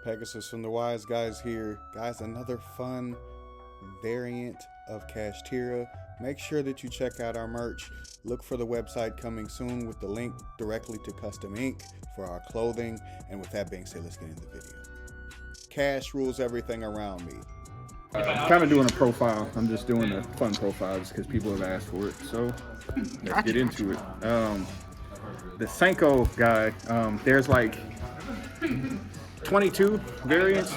Pegasus from the Wise Guys here. Guys, another fun variant of Kashtira. Make sure that you check out our merch. Look for the website coming soon with the link directly to Custom Ink for our clothing. And with that being said, let's get into the video. Cash rules everything around me. Kind of doing a profile. I'm just doing a fun profile just because people have asked for it. So let's get into it. The Senko guy, there's like 22 variants.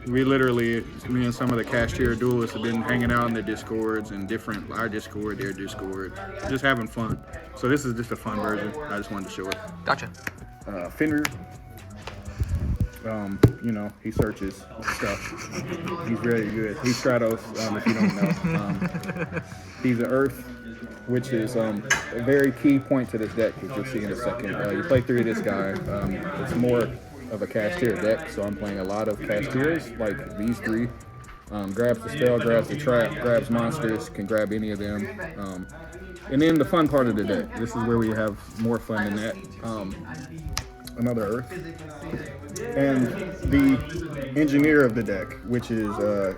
We literally, me and some of the Kashtira duelists have been hanging out in the Discords and different, our Discord, their Discord, just having fun. So this is just a fun version. I just wanted to show it. Gotcha. Fenrir, you know, he searches stuff. He's very good. He's Stratos, if you don't know. He's an Earth, which is a very key point to this deck, as you'll see in a second. You play through this guy. It's more of a Kashtira deck, so I'm playing a lot of Kashtiras, like these three. Grabs the spell, grabs the trap, grabs monsters, can grab any of them. And then the fun part of the deck. This is where we have more fun than that. Another Earth. And the engineer of the deck, which is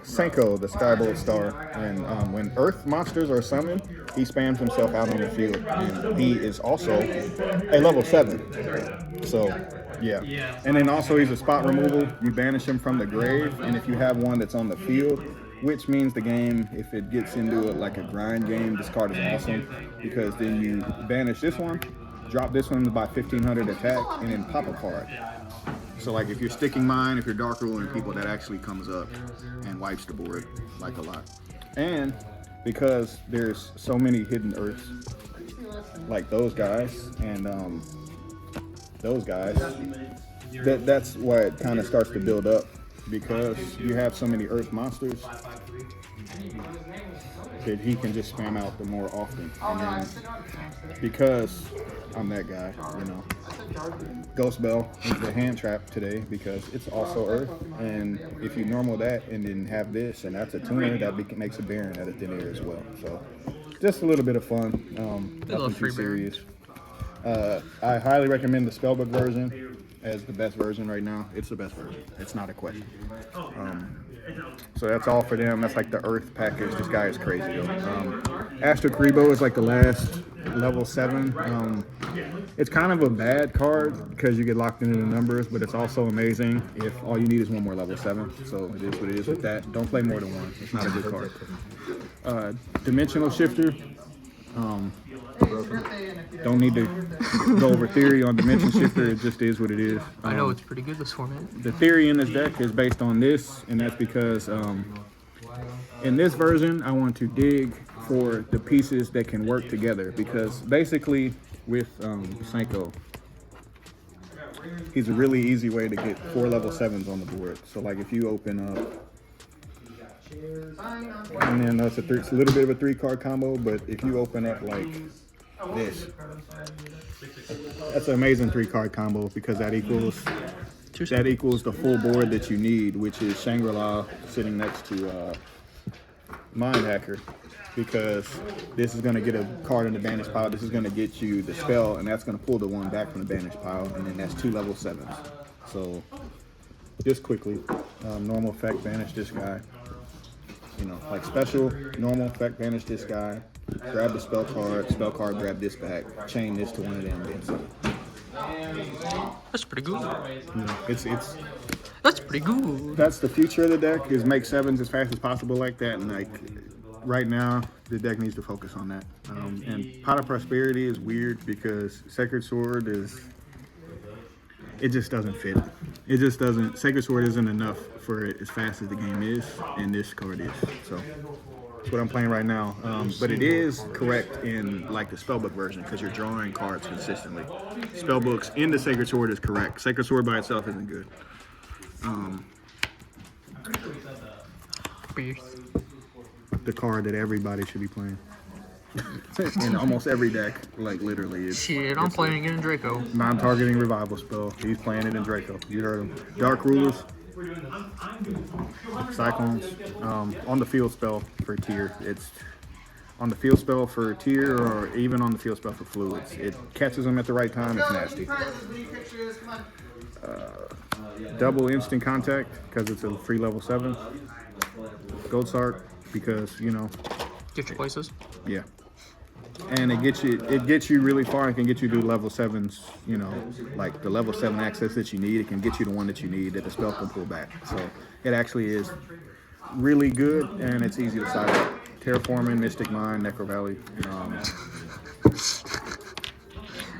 Senko, the Skybolt Star. And when Earth monsters are summoned, he spams himself out on the field. And he is also a level 7. So, yeah. And then also he's a spot removal. You banish him from the grave. And if you have one that's on the field, which means the game, if it gets into like a grind game, this card is awesome. Because then you banish this one, drop this one by 1500 attack, and then pop a card. So like if you're sticking mine, if you're dark ruling people, that actually comes up and wipes the board like a lot. And because there's so many hidden Earths, like those guys and those guys, that's why it kind of starts to build up, because you have so many Earth monsters that he can just spam out the more often. And then because I'm that guy, you know. Ghost Bell is the hand trap today because it's also Earth, and if you normal that and then have this, and that's a tuner, that makes a Baron out of thin air as well. So just a little bit of fun, nothing too serious. I highly recommend the Spellbook version as the best version right now. It's the best version. It's not a question. So that's all for them. That's like the Earth package. This guy is crazy though. Astro Karibo is like the last level 7. It's kind of a bad card because you get locked into the numbers, but it's also amazing if all you need is one more level 7. So it is what it is with that. Don't play more than one. It's not a good card. Dimensional Shifter. Don't need to go over theory on Dimension Shifter. It just is what it is. I know it's pretty good, this format. The theory in this deck is based on this, and that's because in this version, I want to dig for the pieces that can work together, because basically with Senko, he's a really easy way to get 4 level 7s on the board. So like if you open up, and then it's a little bit of a 3-card combo, but if you open up like this, that's an amazing 3-card combo, because that equals the full board that you need, which is Shangri-La sitting next to Mind Hacker, because this is going to get a card in the banish pile. This is going to get you the spell, and that's going to pull the one back from the banish pile, and then that's 2 level 7s. So just quickly, normal effect, banish this guy. You know, like special, normal effect, banish this guy. Grab the spell card, grab this back, chain this to one of them, then some. That's pretty good. You know, it's That's pretty good. that's the future of the deck, is make 7s as fast as possible like that, and like right now the deck needs to focus on that. And Pot of Prosperity is weird because Sacred Sword it just doesn't fit. It just doesn't. Sacred Sword isn't enough for it as fast as the game is, and this card is. So that's what I'm playing right now. But it is correct in like the Spellbook version, because you're drawing cards consistently. Spellbooks in the Sacred Sword is correct. Sacred Sword by itself isn't good. The card that everybody should be playing. In almost every deck, like literally. Shit, I'm playing it in Draco. Non-targeting revival spell. He's playing it in Draco. You heard him. Dark Rulers. Cyclones. On the field spell for tier. It's on the field spell for tier, or even on the field spell for fluids. It catches them at the right time. It's nasty. Double instant contact because it's a free level 7. Gold Sark because, you know, Get your places. yeah. And it gets you really far. It can get you to level 7s, you know, like the level 7 access that you need. It can get you the one that you need that the spell can pull back. So it actually is really good, and it's easy to side up. Terraforming, Mystic Mine, Necro Valley.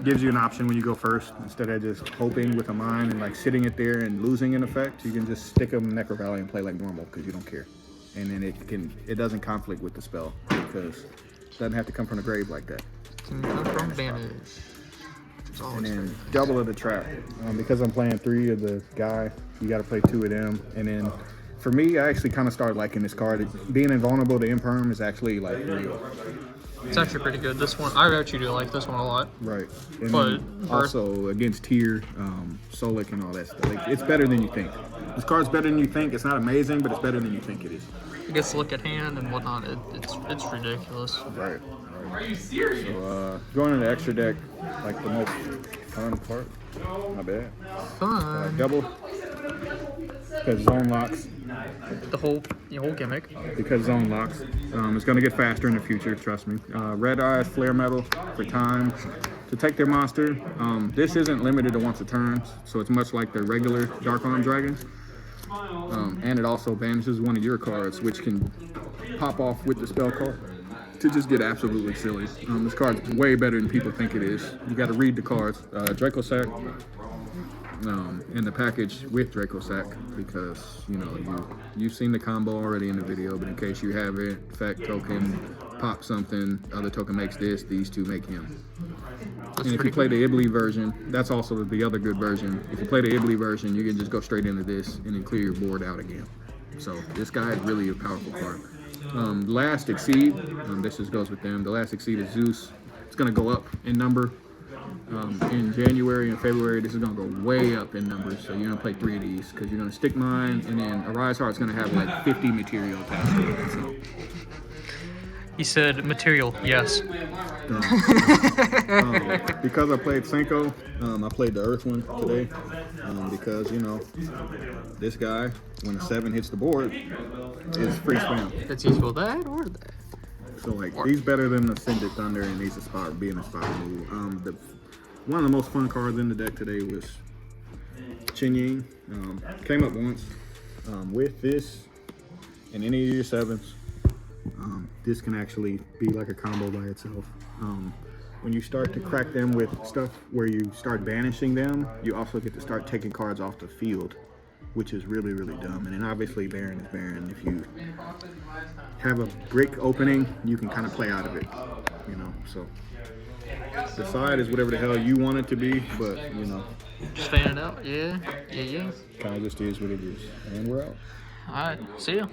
Gives you an option when you go first. Instead of just hoping with a mine and like sitting it there and losing an effect, you can just stick them in Necro Valley and play like normal because you don't care. And then it doesn't conflict with the spell because it doesn't have to come from the grave like that. Can come from banish. And then double of the trap. Because I'm playing 3 of the guy, you got to play 2 of them. And then for me, I actually kind of started liking this card. Being invulnerable to Imperm is actually like real. It's actually pretty good. This one, I actually do like this one a lot. Right. And But also against Tyr, Solik, and all that stuff. Like, it's better than you think. This card's better than you think. It's not amazing, but it's better than you think it is. It gets to look at hand and whatnot. It's ridiculous. Right. Are you serious? So going into the extra deck, like the most fun part. Not bad. Fun. Double. Because zone locks. The whole gimmick. Because zone locks. It's going to get faster in the future, trust me. Red Eyes, Flare Metal for time to take their monster. This isn't limited to once a turn, so it's much like the regular Dark Arm Dragon. And it also banishes one of your cards, which can pop off with the spell card to just get absolutely silly. This card's way better than people think it is. You got to read the cards. Draco Sack. In the package with Draco Sack because you know you've seen the combo already in the video, but in case you haven't, effect token, pop something, other token makes this, these 2 make him. And if you play the Ibli version, that's also the other good version. If you play the Ibli version, you can just go straight into this and then clear your board out again. So this guy is really a powerful card. Last Exceed, this just goes with them. The last Exceed is Zeus. It's going to go up in number. In January and February, this is going to go way up in numbers. So you're going to play 3 of these because you're going to stick mine, and then Arise Heart's going to have like 50 material attached to it. So. He said material, yes. Because I played Senko, I played the Earth one today. Because, you know, this guy, when a 7 hits the board, is free spam. It's equal that or that. So, like, he's better than Ascended Thunder, and he's being a spot removal. One of the most fun cards in the deck today was Chen Ying. Came up once. With this and any of your 7s, this can actually be like a combo by itself. When you start to crack them with stuff where you start banishing them, you also get to start taking cards off the field, which is really, really dumb. And then obviously Baron is Baron. If you have a brick opening, you can kind of play out of it, you know. So the side is whatever the hell you want it to be, but you know, Just fan it out. Yeah. kind of just is what it is. And we're out. All right. See ya.